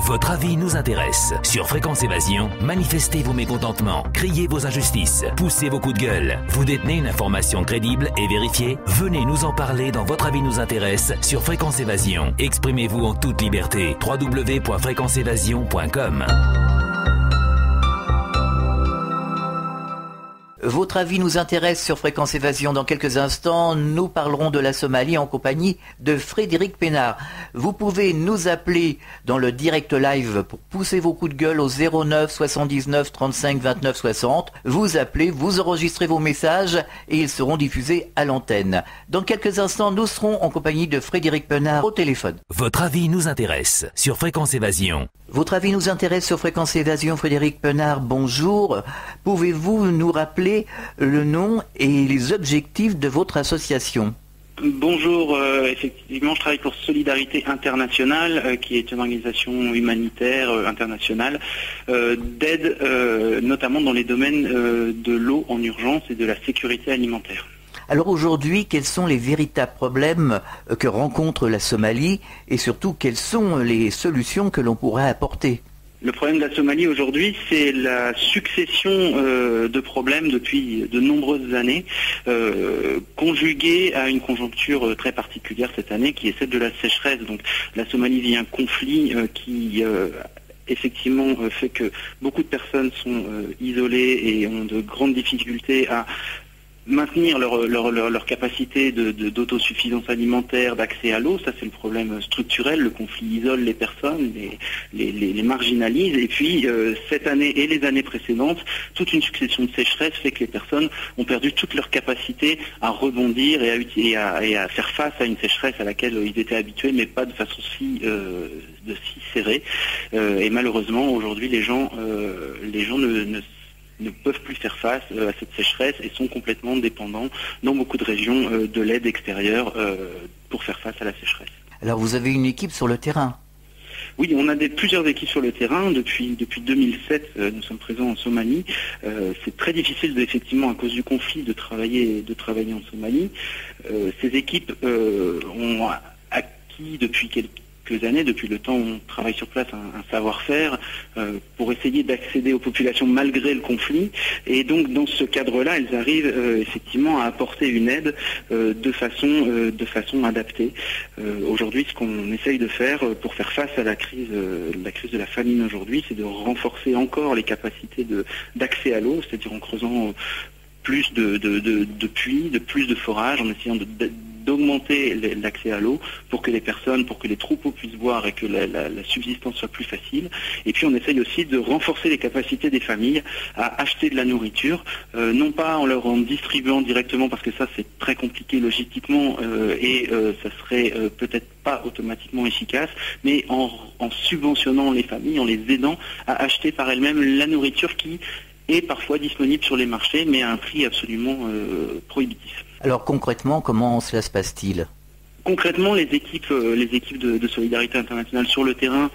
Votre avis nous intéresse. Sur Fréquence Évasion, manifestez vos mécontentements, criez vos injustices, poussez vos coups de gueule. Vous détenez une information crédible et vérifiée? Venez nous en parler dans Votre avis nous intéresse sur Fréquence Évasion. Exprimez-vous en toute liberté. www.fréquenceévasion.com. Votre avis nous intéresse sur Fréquence Évasion. Dans quelques instants, nous parlerons de la Somalie en compagnie de Frédéric Pénard. Vous pouvez nous appeler dans le direct live pour pousser vos coups de gueule au 09 79 35 29 60. Vous appelez, vous enregistrez vos messages et ils seront diffusés à l'antenne. Dans quelques instants, nous serons en compagnie de Frédéric Pénard au téléphone. Votre avis nous intéresse sur Fréquence Évasion. Votre avis nous intéresse sur Fréquence Évasion. Frédéric Pénard, bonjour. Pouvez-vous nous rappeler le nom et les objectifs de votre association? Bonjour, effectivement, je travaille pour Solidarité Internationale, qui est une organisation humanitaire internationale d'aide, notamment dans les domaines de l'eau en urgence et de la sécurité alimentaire. Alors aujourd'hui, quels sont les véritables problèmes que rencontre la Somalie et surtout quelles sont les solutions que l'on pourrait apporter? Le problème de la Somalie aujourd'hui, c'est la succession de problèmes depuis de nombreuses années, conjuguée à une conjoncture très particulière cette année, qui est celle de la sécheresse. Donc la Somalie vit un conflit qui effectivement fait que beaucoup de personnes sont isolées et ont de grandes difficultés à maintenir leur capacité d'autosuffisance alimentaire, d'accès à l'eau. Ça, c'est le problème structurel. Le conflit isole les personnes, les marginalise. Et puis, cette année et les années précédentes, toute une succession de sécheresses fait que les personnes ont perdu toute leur capacité à rebondir et à faire face à une sécheresse à laquelle ils étaient habitués, mais pas de façon si serrée. Et malheureusement, aujourd'hui, les gens ne peuvent plus faire face à cette sécheresse et sont complètement dépendants dans beaucoup de régions de l'aide extérieure pour faire face à la sécheresse. Alors vous avez une équipe sur le terrain? Oui, on a plusieurs équipes sur le terrain. Depuis 2007, nous sommes présents en Somalie. C'est très difficile, effectivement, à cause du conflit, de travailler en Somalie. Ces équipes ont acquis depuis quelques années, depuis le temps où on travaille sur place, un savoir-faire pour essayer d'accéder aux populations malgré le conflit. Et donc dans ce cadre-là, elles arrivent effectivement à apporter une aide de façon adaptée. Aujourd'hui, ce qu'on essaye de faire pour faire face à la crise de la famine aujourd'hui, c'est de renforcer encore les capacités d'accès à l'eau, c'est-à-dire en creusant plus de puits, plus de forages, en essayant d'augmenter l'accès à l'eau pour que les troupeaux puissent boire et que la subsistance soit plus facile. Et puis on essaye aussi de renforcer les capacités des familles à acheter de la nourriture, non pas en distribuant directement, parce que ça c'est très compliqué logistiquement et ça serait peut-être pas automatiquement efficace, mais en subventionnant les familles, en les aidant à acheter par elles-mêmes la nourriture qui est parfois disponible sur les marchés, mais à un prix absolument prohibitif. Alors concrètement, comment cela se passe-t-il ? Concrètement, les équipes de Solidarité Internationale sur le terrain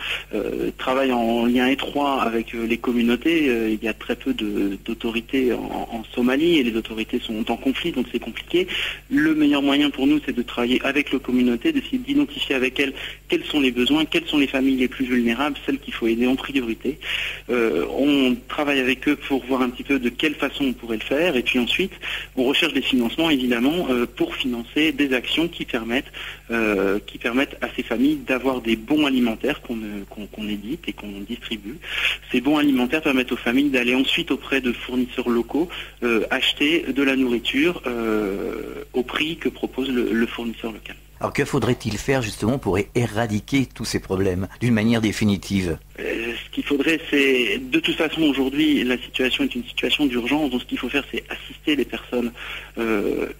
travaillent en lien étroit avec les communautés. Il y a très peu d'autorités en Somalie et les autorités sont en conflit, donc c'est compliqué. Le meilleur moyen pour nous, c'est de travailler avec les communautés, d'essayer d'identifier avec elles quels sont les besoins, quelles sont les familles les plus vulnérables, celles qu'il faut aider en priorité. On travaille avec eux pour voir un petit peu de quelle façon on pourrait le faire, et puis ensuite, on recherche des financements, évidemment, pour financer des actions qui permettent à ces familles d'avoir des bons alimentaires qu'on édite et qu'on distribue. Ces bons alimentaires permettent aux familles d'aller ensuite auprès de fournisseurs locaux acheter de la nourriture au prix que propose le fournisseur local. Alors que faudrait-il faire justement pour éradiquer tous ces problèmes d'une manière définitive ? Ce qu'il faudrait, c'est... De toute façon, aujourd'hui, la situation est une situation d'urgence. Donc ce qu'il faut faire, c'est assister les personnes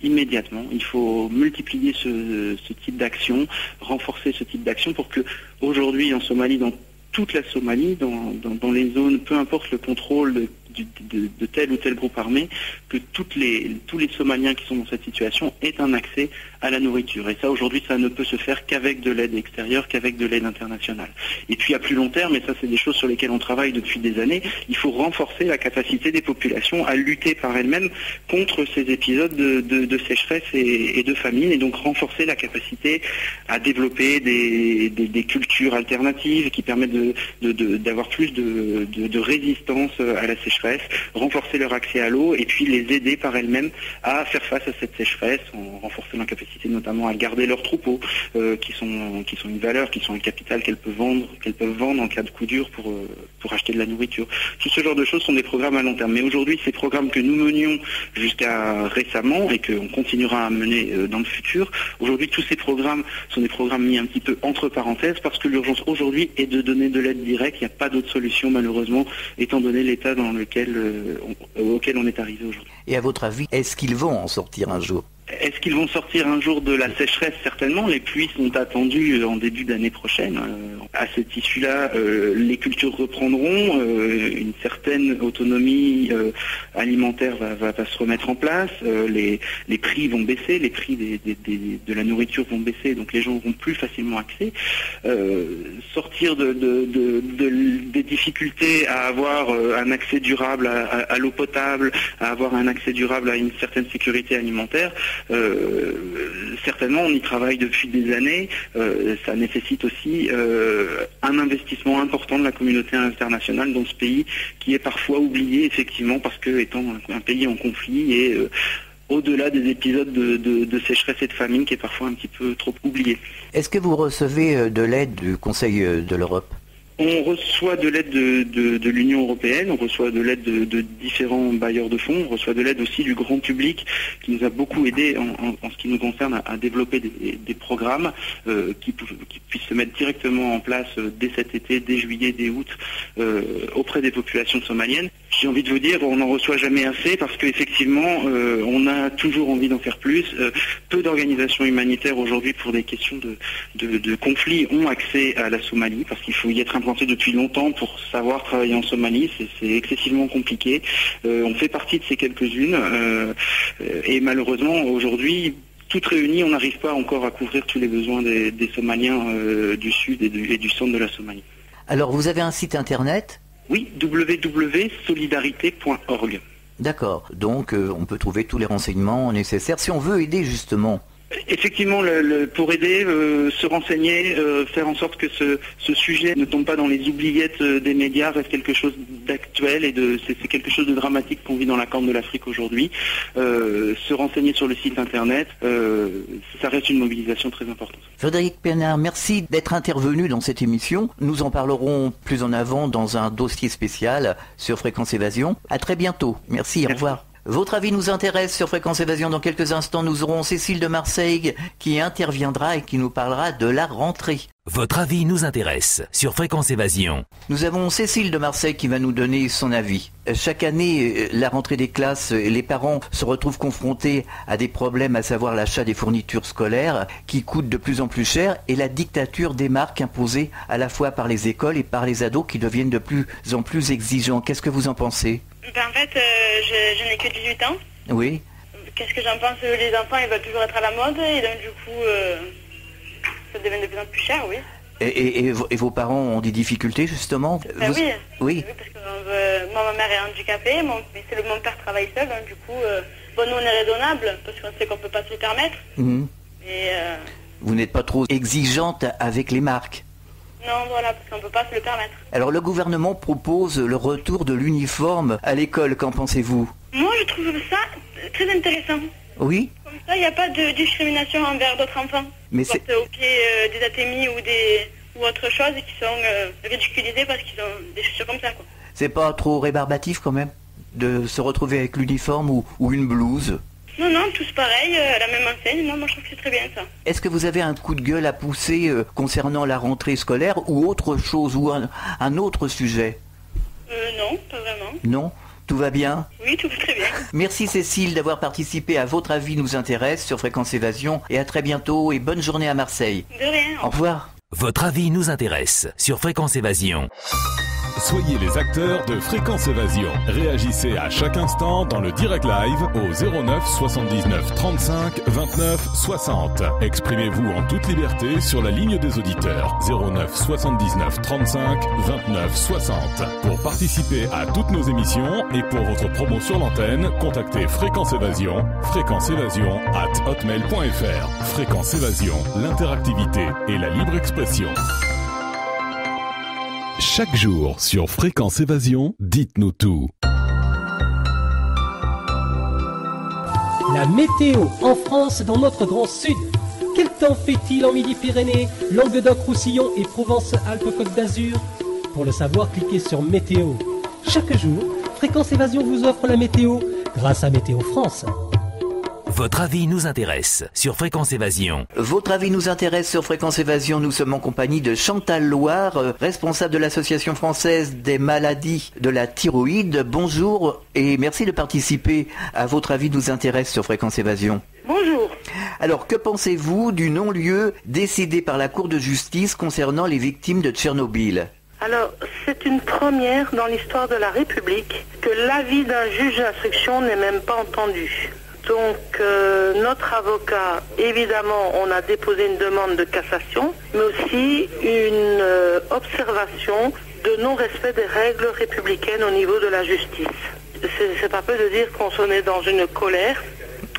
immédiatement. Il faut multiplier ce type d'action, renforcer ce type d'action pour que, aujourd'hui, en Somalie, dans toute la Somalie, dans les zones, peu importe le contrôle de tel ou tel groupe armé, que tous les Somaliens qui sont dans cette situation aient un accès à la nourriture. Et ça, aujourd'hui, ça ne peut se faire qu'avec de l'aide extérieure, qu'avec de l'aide internationale. Et puis à plus long terme, et ça c'est des choses sur lesquelles on travaille depuis des années, il faut renforcer la capacité des populations à lutter par elles-mêmes contre ces épisodes de sécheresse et de famine, et donc renforcer la capacité à développer des cultures alternatives qui permettent d'avoir plus de résistance à la sécheresse, renforcer leur accès à l'eau et puis les aider par elles-mêmes à faire face à cette sécheresse en renforçant leur capacité notamment à garder leurs troupeaux qui sont une valeur, qui sont un capital qu'elles peuvent vendre en cas de coup dur pour acheter de la nourriture. Tout ce genre de choses sont des programmes à long terme. Mais aujourd'hui, ces programmes que nous menions jusqu'à récemment et qu'on continuera à mener dans le futur, aujourd'hui tous ces programmes sont des programmes mis un petit peu entre parenthèses parce que l'urgence aujourd'hui est de donner de l'aide directe. Il n'y a pas d'autre solution malheureusement étant donné l'état dans lequel auquel on est arrivé aujourd'hui. Et à votre avis, est-ce qu'ils vont en sortir un jour ? Est-ce qu'ils vont sortir un jour de la sécheresse? Certainement. Les pluies sont attendues en début d'année prochaine. À cette issue-là, les cultures reprendront. Une certaine autonomie alimentaire va se remettre en place. Les prix vont baisser. Les prix de la nourriture vont baisser. Donc les gens auront plus facilement accès. Sortir des difficultés à avoir un accès durable à l'eau potable, à avoir un accès durable à une certaine sécurité alimentaire, certainement on y travaille depuis des années. Ça nécessite aussi un investissement important de la communauté internationale dans ce pays qui est parfois oublié effectivement parce que étant un pays en conflit et au-delà des épisodes de sécheresse et de famine qui est parfois un petit peu trop oublié. Est-ce que vous recevez de l'aide du Conseil de l'Europe ? On reçoit de l'aide de l'Union européenne, on reçoit de l'aide de différents bailleurs de fonds, on reçoit de l'aide aussi du grand public qui nous a beaucoup aidé en ce qui nous concerne à développer des programmes qui puissent se mettre directement en place dès cet été, dès juillet, dès août, auprès des populations somaliennes. J'ai envie de vous dire, on n'en reçoit jamais assez parce qu'effectivement, on a toujours envie d'en faire plus. Peu d'organisations humanitaires aujourd'hui pour des questions de conflits ont accès à la Somalie parce qu'il faut y être implanté depuis longtemps pour savoir travailler en Somalie. C'est excessivement compliqué. On fait partie de ces quelques-unes et malheureusement aujourd'hui, toutes réunies, on n'arrive pas encore à couvrir tous les besoins des Somaliens du sud et du centre de la Somalie. Alors vous avez un site internet ? Oui, www.solidarité.org. D'accord, donc on peut trouver tous les renseignements nécessaires si on veut aider justement. Effectivement, pour aider, se renseigner, faire en sorte que ce sujet ne tombe pas dans les oubliettes des médias, reste quelque chose d'actuel et c'est quelque chose de dramatique qu'on vit dans la Corne de l'Afrique aujourd'hui. Se renseigner sur le site internet, ça reste une mobilisation très importante. Frédéric Pénard, merci d'être intervenu dans cette émission. Nous en parlerons plus en avant dans un dossier spécial sur Fréquence Évasion. À très bientôt. Merci. Au revoir. Votre avis nous intéresse sur Fréquence Évasion. Dans quelques instants, nous aurons Cécile de Marseille qui interviendra et qui nous parlera de la rentrée. Votre avis nous intéresse sur Fréquence Évasion. Nous avons Cécile de Marseille qui va nous donner son avis. Chaque année, la rentrée des classes, les parents se retrouvent confrontés à des problèmes, à savoir l'achat des fournitures scolaires qui coûtent de plus en plus cher et la dictature des marques imposée à la fois par les écoles et par les ados qui deviennent de plus en plus exigeants. Qu'est-ce que vous en pensez ? En fait, je n'ai que 18 ans. Oui. Qu'est-ce que j'en pense? Les enfants, ils veulent toujours être à la mode et donc du coup, ça devient de plus en plus cher, oui. Et vos parents ont des difficultés justement? Oui. Oui, parce que moi, ma mère est handicapée, mon père travaille seul, donc du coup, nous on est raisonnable parce qu'on sait qu'on ne peut pas se le permettre. Mmh. Et, vous n'êtes pas trop exigeante avec les marques? Non, voilà, parce qu'on ne peut pas se le permettre. Alors le gouvernement propose le retour de l'uniforme à l'école, qu'en pensez-vous? Moi, je trouve ça très intéressant. Oui. Comme ça, il n'y a pas de discrimination envers d'autres enfants. Mais c'est au pied des atémies ou autre chose qui sont ridiculisés parce qu'ils ont des chaussures comme ça, quoi. C'est pas trop rébarbatif quand même de se retrouver avec l'uniforme ou une blouse? Non, tous pareil, la même enseigne. Non, moi je trouve que c'est très bien ça. Est-ce que vous avez un coup de gueule à pousser concernant la rentrée scolaire ou autre chose, ou un autre sujet? Non, pas vraiment. Non? Tout va bien? Oui, tout va très bien. Merci Cécile d'avoir participé à Votre avis nous intéresse sur Fréquence Évasion et à très bientôt et bonne journée à Marseille. De rien. Au revoir. Votre avis nous intéresse sur Fréquence Évasion. Soyez les acteurs de Fréquence Évasion. Réagissez à chaque instant dans le direct live au 09 79 35 29 60. Exprimez-vous en toute liberté sur la ligne des auditeurs 09 79 35 29 60. Pour participer à toutes nos émissions et pour votre promo sur l'antenne, contactez Fréquence Évasion, fréquenceévasion@hotmail.fr. Fréquence Évasion, l'interactivité et la libre expression. Chaque jour sur Fréquence Évasion, dites-nous tout. La météo en France dans notre grand sud. Quel temps fait-il en Midi-Pyrénées, Languedoc-Roussillon et Provence-Alpes-Côte d'Azur? Pour le savoir, cliquez sur Météo. Chaque jour, Fréquence Évasion vous offre la météo grâce à Météo France. Votre avis nous intéresse sur Fréquence Évasion. Votre avis nous intéresse sur Fréquence Évasion. Nous sommes en compagnie de Chantal Loire, responsable de l'Association française des maladies de la thyroïde. Bonjour et merci de participer à Votre avis nous intéresse sur Fréquence Évasion. Bonjour. Alors, que pensez-vous du non-lieu décidé par la Cour de justice concernant les victimes de Tchernobyl ? Alors, c'est une première dans l'histoire de la République que l'avis d'un juge d'instruction n'est même pas entendu. Donc, notre avocat, évidemment, on a déposé une demande de cassation, mais aussi une observation de non-respect des règles républicaines au niveau de la justice. C'est pas peu de dire qu'on s'en est dans une colère.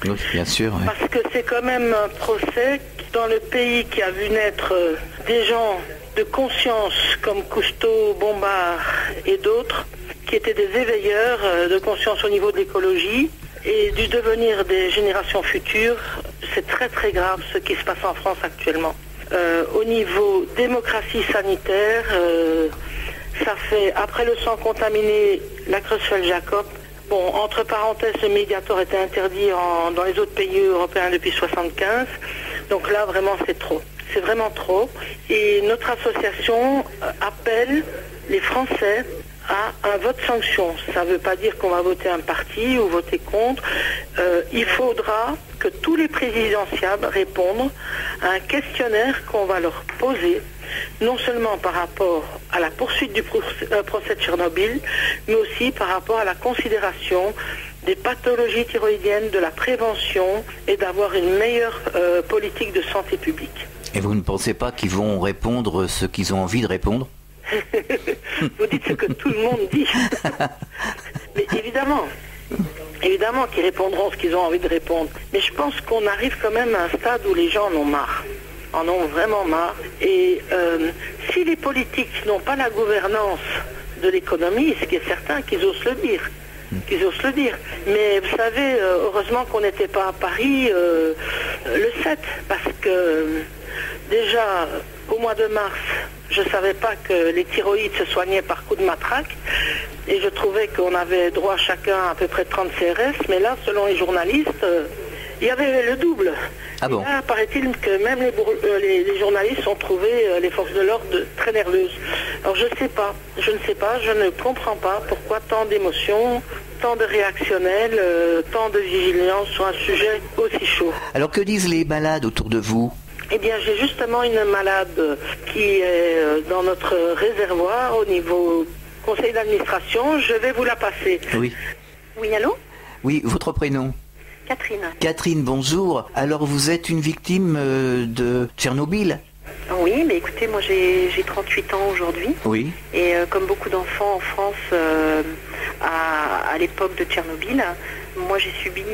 Oui, bien sûr. Oui. Parce que c'est quand même un procès dans le pays qui a vu naître des gens de conscience comme Cousteau, Bombard et d'autres, qui étaient des éveilleurs de conscience au niveau de l'écologie et du devenir des générations futures. C'est très très grave ce qui se passe en France actuellement. Au niveau démocratie sanitaire, ça fait, après le sang contaminé, la Creutzfeldt-Jacob. Bon, entre parenthèses, le Mediator était interdit dans les autres pays européens depuis 1975. Donc là, vraiment, c'est trop. C'est vraiment trop. Et notre association appelle les Français à un vote sanction. Ça ne veut pas dire qu'on va voter un parti ou voter contre. Il faudra que tous les présidentiables répondent à un questionnaire qu'on va leur poser, non seulement par rapport à la poursuite du procès de Tchernobyl, mais aussi par rapport à la considération des pathologies thyroïdiennes, de la prévention et d'avoir une meilleure politique de santé publique. Et vous ne pensez pas qu'ils vont répondre ce qu'ils ont envie de répondre ? Vous dites ce que tout le monde dit. Mais évidemment qu'ils répondront ce qu'ils ont envie de répondre. Mais je pense qu'on arrive quand même à un stade où les gens en ont marre. En ont vraiment marre. Et si les politiques n'ont pas la gouvernance de l'économie, ce qui est certain qu'ils osent le dire. Mais vous savez, heureusement qu'on n'était pas à Paris le 7, parce que déjà au mois de mars, je ne savais pas que les thyroïdes se soignaient par coup de matraque, et je trouvais qu'on avait droit chacun à peu près 30 CRS, mais là, selon les journalistes, il y avait le double. Ah bon? Et là, paraît-il que même les journalistes ont trouvé les forces de l'ordre très nerveuses. Alors je ne sais pas, je ne comprends pas pourquoi tant d'émotions, tant de réactionnels, tant de vigilance sur un sujet aussi chaud. Alors que disent les malades autour de vous? Eh bien, j'ai justement une malade qui est dans notre réservoir au niveau conseil d'administration. Je vais vous la passer. Oui. Oui, allô? Oui, votre prénom? Catherine. Catherine, bonjour. Alors, vous êtes une victime de Tchernobyl? Oui, mais écoutez, moi j'ai 38 ans aujourd'hui. Oui. Et comme beaucoup d'enfants en France à l'époque de Tchernobyl, moi j'ai subi,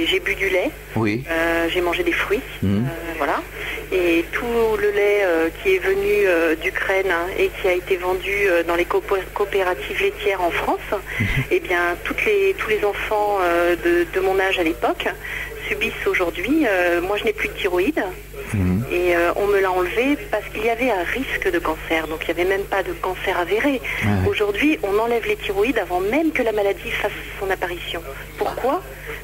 j'ai bu du lait. Oui. J'ai mangé des fruits. Voilà. Et tout le lait qui est venu d'Ukraine et qui a été vendu dans les coopératives laitières en France, eh bien tous les enfants de mon âge à l'époque subissent aujourd'hui. Moi je n'ai plus de thyroïde. Et on me l'a enlevé parce qu'il y avait un risque de cancer. Donc il n'y avait même pas de cancer avéré. Aujourd'hui, on enlève les thyroïdes avant même que la maladie fasse son apparition. Pourquoi?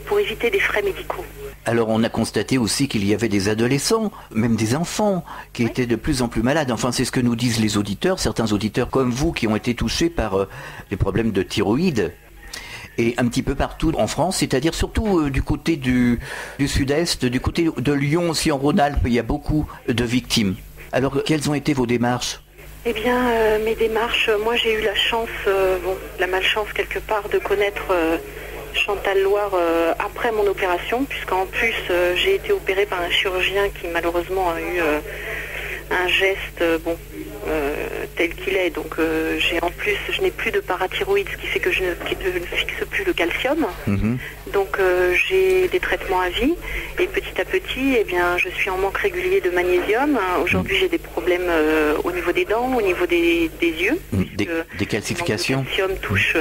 Pour éviter des frais médicaux. Alors on a constaté aussi qu'il y avait des adolescents, même des enfants, qui étaient de plus en plus malades. Enfin, c'est ce que nous disent les auditeurs, certains auditeurs comme vous qui ont été touchés par des problèmes de thyroïde. Et un petit peu partout en France, c'est-à-dire surtout du côté du sud-est, du côté de Lyon aussi en Rhône-Alpes, il y a beaucoup de victimes. Alors, quelles ont été vos démarches? Eh bien, mes démarches, moi j'ai eu la chance, la malchance quelque part de connaître Chantal Loire après mon opération, puisqu'en plus j'ai été opérée par un chirurgien qui malheureusement a eu un geste tel qu'il est. Donc je n'ai plus de parathyroïde, ce qui fait que je ne fixe plus le calcium. Donc j'ai des traitements à vie et petit à petit, eh bien, je suis en manque régulier de magnésium. Aujourd'hui, j'ai des problèmes au niveau des dents, au niveau des yeux. Des calcifications. Le calcium touche,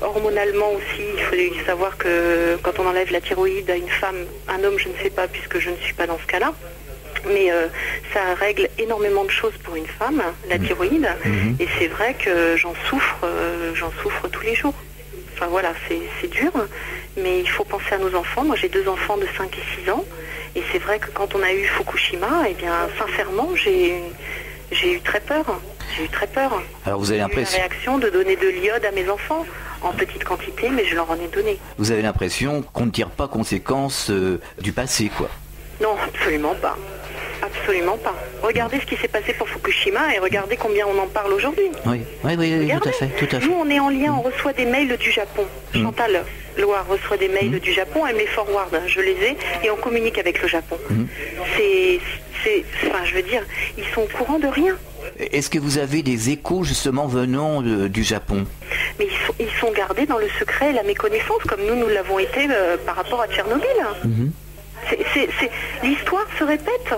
hormonalement aussi, il faut savoir que quand on enlève la thyroïde à une femme, un homme, je ne sais pas puisque je ne suis pas dans ce cas-là. Mais ça règle énormément de choses pour une femme, la thyroïde, et c'est vrai que j'en souffre tous les jours. Enfin voilà, c'est dur, mais il faut penser à nos enfants. Moi j'ai 2 enfants de 5 et 6 ans, et c'est vrai que quand on a eu Fukushima, eh bien sincèrement j'ai eu très peur. J'ai eu très peur. Alors vous avez l'impression... J'ai eu la réaction de donner de l'iode à mes enfants, en petite quantité, mais je leur en ai donné. Vous avez l'impression qu'on ne tire pas conséquence du passé, quoi? Non, absolument pas. Absolument pas. Regardez ce qui s'est passé pour Fukushima et regardez combien on en parle aujourd'hui. Oui, tout à fait. Nous, on est en lien, on reçoit des mails du Japon. Chantal Loire reçoit des mails du Japon, elle me les forward, je les ai, et on communique avec le Japon. Enfin, je veux dire, ils sont au courant de rien. Est-ce que vous avez des échos justement venant du Japon? Mais ils sont gardés dans le secret et la méconnaissance, comme nous l'avons été par rapport à Tchernobyl. L'histoire se répète.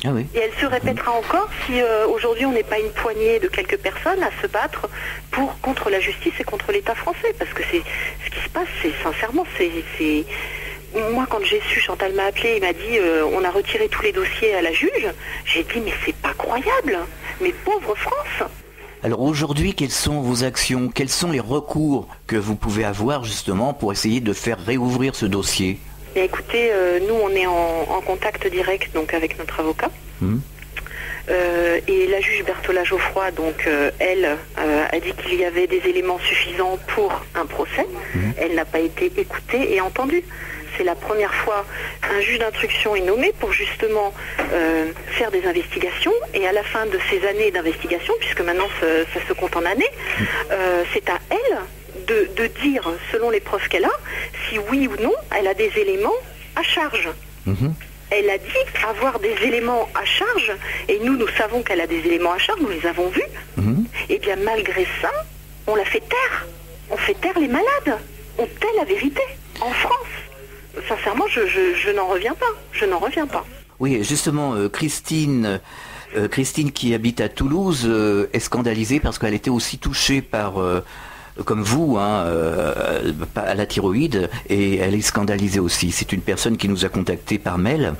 Ah oui. Et elle se répétera encore si aujourd'hui on n'est pas une poignée de quelques personnes à se battre contre la justice et contre l'État français. Parce que c'est ce qui se passe, sincèrement, moi quand j'ai su, Chantal m'a appelé, il m'a dit on a retiré tous les dossiers à la juge. J'ai dit mais c'est pas croyable, mais pauvre France. Alors aujourd'hui, quelles sont vos actions? Quels sont les recours que vous pouvez avoir justement pour essayer de faire réouvrir ce dossier? Et écoutez, nous on est en contact direct donc avec notre avocat. Et la juge Berthola Geoffroy, donc elle a dit qu'il y avait des éléments suffisants pour un procès. Elle n'a pas été écoutée et entendue. C'est la première fois un juge d'instruction est nommé pour justement faire des investigations, et à la fin de ces années d'investigation, puisque maintenant ça se compte en années, c'est à elle de dire, selon les preuves qu'elle a, si oui ou non elle a des éléments à charge. Elle a dit avoir des éléments à charge, et nous savons qu'elle a des éléments à charge, nous les avons vus. Et bien malgré ça, on la fait taire. On fait taire les malades. On tait la vérité. En France, sincèrement, je n'en reviens pas. Je n'en reviens pas. Oui, justement, Christine qui habite à Toulouse est scandalisée parce qu'elle était aussi touchée par... comme vous, à la thyroïde, et elle est scandalisée aussi. C'est une personne qui nous a contactés par mail.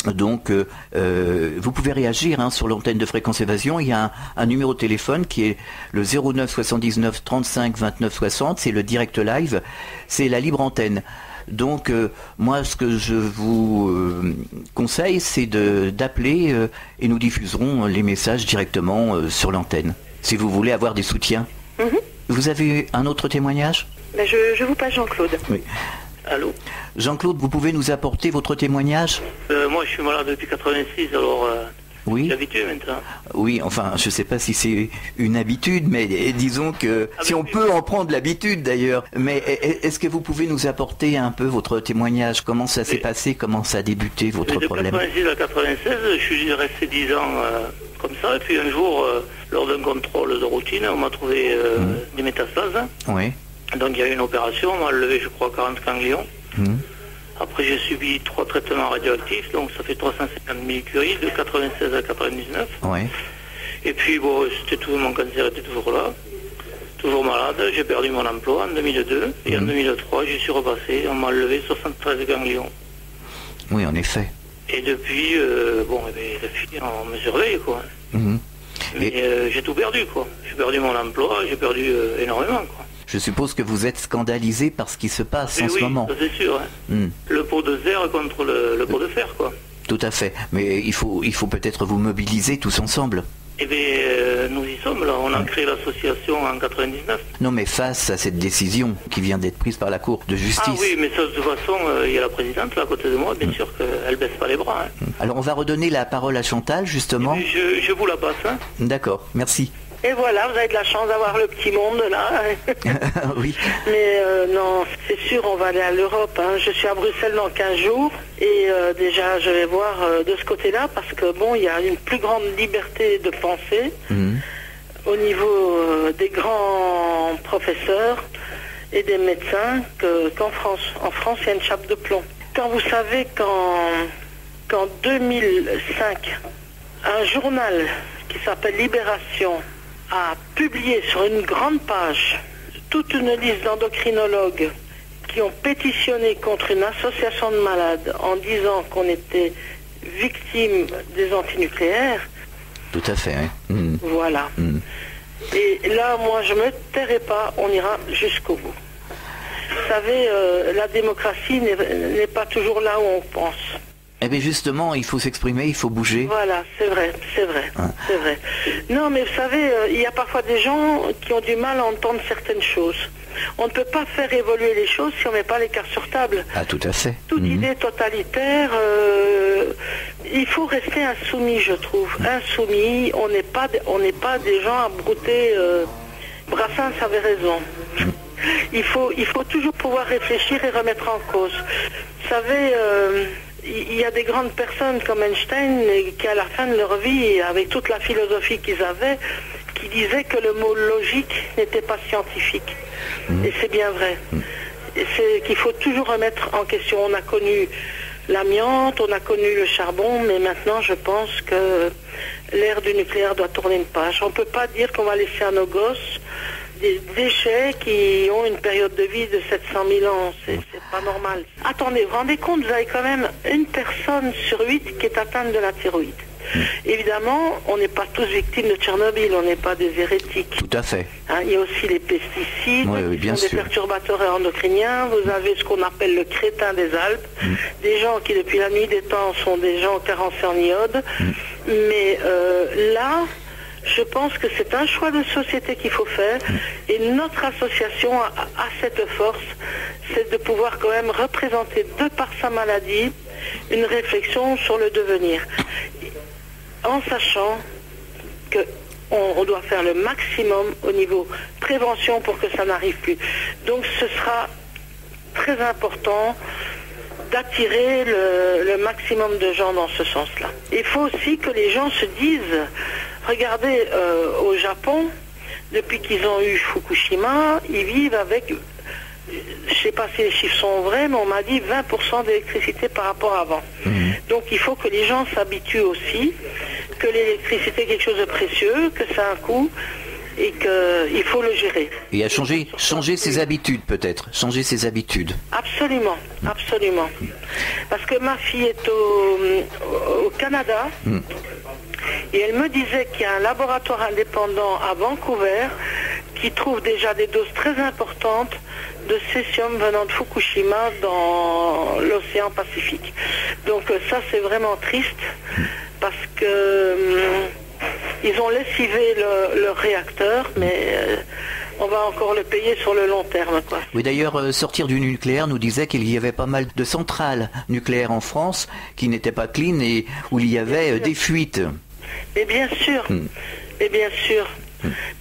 Donc, vous pouvez réagir sur l'antenne de Fréquence Évasion. Il y a un numéro de téléphone qui est le 09 79 35 29 60. C'est le direct live. C'est la libre antenne. Donc, moi, ce que je vous conseille, c'est d'appeler et nous diffuserons les messages directement sur l'antenne, si vous voulez avoir des soutiens. Vous avez un autre témoignage? Je vous passe Jean-Claude. Oui. Allô? Jean-Claude, vous pouvez nous apporter votre témoignage? Moi, je suis malade depuis 86, alors oui. j'ai habitué maintenant. Oui, enfin, je ne sais pas si c'est une habitude, mais disons que si on peut en prendre l'habitude d'ailleurs. Mais est-ce que vous pouvez nous apporter un peu votre témoignage? Comment ça s'est passé? Comment ça a débuté votre problème? De 86 à 96, je suis resté 10 ans comme ça, et puis un jour, lors d'un contrôle de routine, on m'a trouvé des métastases. Oui. Donc il y a eu une opération, on m'a enlevé, je crois, 40 ganglions. Après, j'ai subi 3 traitements radioactifs, donc ça fait 350 millicuries de 96 à 99. Oui. Et puis, bon, mon cancer était toujours là, toujours malade. J'ai perdu mon emploi en 2002, et en 2003, j'y suis repassé, on m'a enlevé 73 ganglions. Oui, en effet. Et depuis, on me surveille, quoi. Mais j'ai tout perdu, quoi. J'ai perdu mon emploi, j'ai perdu énormément, quoi. Je suppose que vous êtes scandalisé par ce qui se passe en ce moment. Oui, c'est sûr. Le pot de fer contre le pot de fer, quoi. Tout à fait. Mais il faut peut-être vous mobiliser tous ensemble. Eh bien, nous y sommes là. On a créé l'association en 99. Non, mais face à cette décision qui vient d'être prise par la Cour de justice. Ah oui, mais ça, de toute façon, il y a la présidente là à côté de moi. Bien sûr qu'elle baisse pas les bras. Hein. Alors, on va redonner la parole à Chantal, justement. Je vous la passe. Hein. D'accord, merci. Et voilà, vous avez de la chance d'avoir le petit monde là. Oui. Mais non, c'est sûr, on va aller à l'Europe. Hein. Je suis à Bruxelles dans 15 jours et déjà je vais voir de ce côté-là parce que bon, il y a une plus grande liberté de pensée au niveau des grands professeurs et des médecins qu'en France. En France, il y a une chape de plomb. Quand vous savez qu'en 2005, un journal qui s'appelle Libération a publié sur une grande page toute une liste d'endocrinologues qui ont pétitionné contre une association de malades en disant qu'on était victime des antinucléaires. Tout à fait, oui. Voilà. Et là, moi, je ne me tairai pas, on ira jusqu'au bout. Vous savez, la démocratie n'est pas toujours là où on pense. Eh bien justement, il faut s'exprimer, il faut bouger. Voilà, c'est vrai. Non, mais vous savez, il y a parfois des gens qui ont du mal à entendre certaines choses. On ne peut pas faire évoluer les choses si on ne met pas les cartes sur table. Ah, tout à fait. Toute idée totalitaire, il faut rester insoumis, je trouve. Insoumis, on n'est pas des gens à brouter. Brassens avait raison. Il faut toujours pouvoir réfléchir et remettre en cause. Vous savez... il y a des grandes personnes comme Einstein qui, à la fin de leur vie, avec toute la philosophie qu'ils avaient, qui disaient que le mot logique n'était pas scientifique. Et c'est bien vrai. Et c'est qu'il faut toujours remettre en question. On a connu l'amiante, on a connu le charbon, mais maintenant je pense que l'ère du nucléaire doit tourner une page. On ne peut pas dire qu'on va laisser à nos gosses des déchets qui ont une période de vie de 700 000 ans. C'est pas normal. Attendez, vous vous rendez compte, vous avez quand même une personne sur 8 qui est atteinte de la thyroïde. Évidemment, on n'est pas tous victimes de Tchernobyl, on n'est pas des hérétiques. Tout à fait. Hein, il y a aussi les pesticides, bien qui sont des perturbateurs endocriniens. Vous avez ce qu'on appelle le crétin des Alpes, des gens qui depuis la nuit des temps sont des gens carencés en iode. Mais là... je pense que c'est un choix de société qu'il faut faire et notre association a cette force, c'est de pouvoir quand même représenter de par sa maladie une réflexion sur le devenir. En sachant qu'on doit faire le maximum au niveau prévention pour que ça n'arrive plus. Donc ce sera très important d'attirer le maximum de gens dans ce sens-là. Il faut aussi que les gens se disent... Regardez, au Japon, depuis qu'ils ont eu Fukushima, ils vivent avec, je ne sais pas si les chiffres sont vrais, mais on m'a dit 20% d'électricité par rapport à avant. Donc il faut que les gens s'habituent aussi, que l'électricité est quelque chose de précieux, que ça a un coût et qu'il faut le gérer. Et à changer ses habitudes peut-être, changer ses habitudes. Absolument, absolument. Parce que ma fille est au Canada. Et elle me disait qu'il y a un laboratoire indépendant à Vancouver qui trouve déjà des doses très importantes de césium venant de Fukushima dans l'océan Pacifique. Donc ça c'est vraiment triste parce que ils ont lessivé leur réacteur, mais on va encore le payer sur le long terme, quoi. Oui, d'ailleurs, sortir du nucléaire nous disait qu'il y avait pas mal de centrales nucléaires en France qui n'étaient pas clean et où il y avait des fuites. Mais bien sûr, mais bien sûr.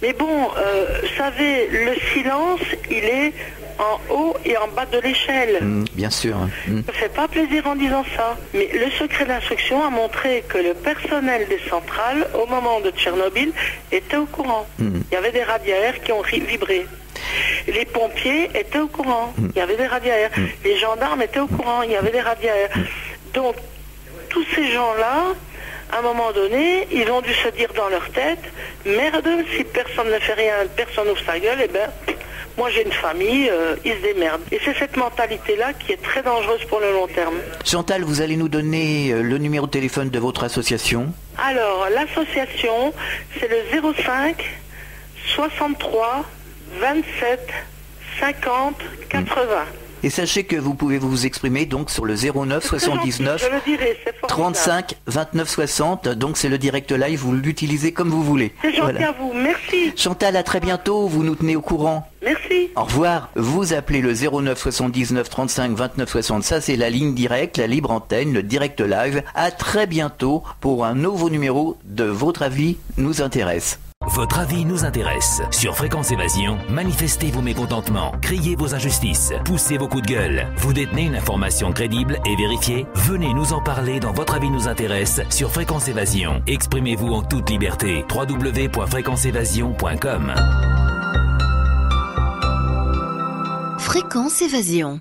Mais bon, vous savez, le silence, il est en haut et en bas de l'échelle. Bien sûr. Ça ne fait pas plaisir en disant ça. Mais le secret d'instruction a montré que le personnel des centrales, au moment de Tchernobyl, était au courant. Il y avait des radiaires qui ont vibré. Les pompiers étaient au courant. Il y avait des radiaires. Les gendarmes étaient au courant. Il y avait des radiaires. Donc, tous ces gens-là, à un moment donné, ils ont dû se dire dans leur tête, merde, si personne ne fait rien, personne ouvre sa gueule, eh ben, moi j'ai une famille, ils se démerdent. Et c'est cette mentalité-là qui est très dangereuse pour le long terme. Chantal, vous allez nous donner le numéro de téléphone de votre association? Alors, l'association, c'est le 05 63 27 50 80. Et sachez que vous pouvez vous exprimer donc sur le 09 79 35 29 60. Donc c'est le direct live, vous l'utilisez comme vous voulez. C'est gentil à vous, merci. Chantal, à très bientôt, vous nous tenez au courant. Merci. Au revoir. Vous appelez le 09 79 35 29 60. Ça, c'est la ligne directe, la libre antenne, le direct live. À très bientôt pour un nouveau numéro de Votre avis nous intéresse. Votre avis nous intéresse. Sur Fréquence Évasion, manifestez vos mécontentements, criez vos injustices, poussez vos coups de gueule. Vous détenez une information crédible et vérifiée? Venez nous en parler dans Votre avis nous intéresse sur Fréquence Évasion. Exprimez-vous en toute liberté. www.fréquenceévasion.com. Fréquence Évasion.